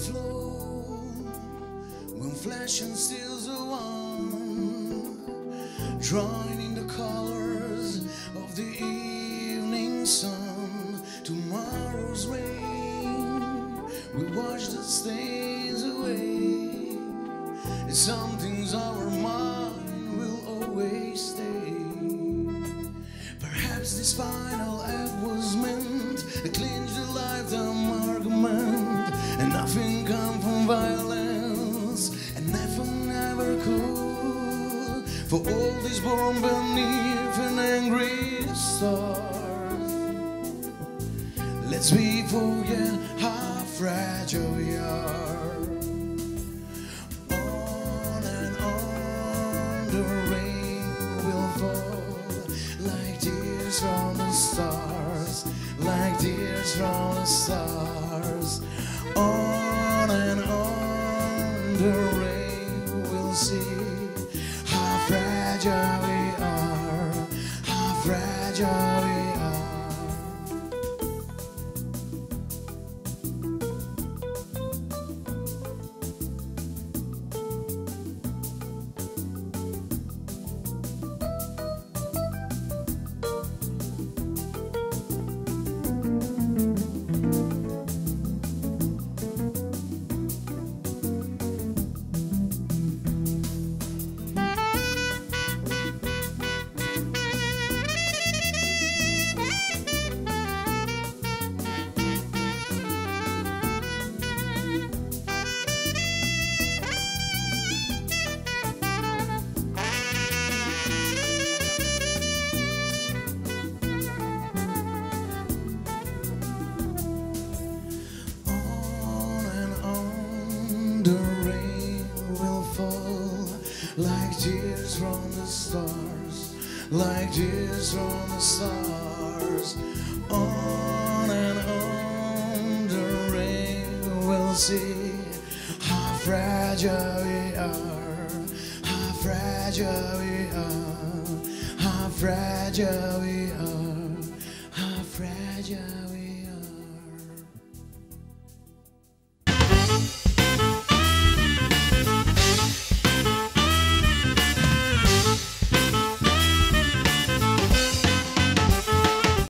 flow when flesh and steel's are one, drawing in the colors of the evening sun. Tomorrow's rain will wash the stains away. It's some things our mind will always stay. Perhaps this final act was meant to clinch the lifetime argument, and nothing come from violence, and never could. For all this born beneath an angry stars, let's we forget how fragile we are. On and on the rain will fall like tears from the stars, like tears from the stars. On and on the rain will see how fragile we are, how fragile we are. The rain will fall like tears from the stars, like tears from the stars. On and on the rain will see how fragile we are, how fragile we are, how fragile we are, how fragile.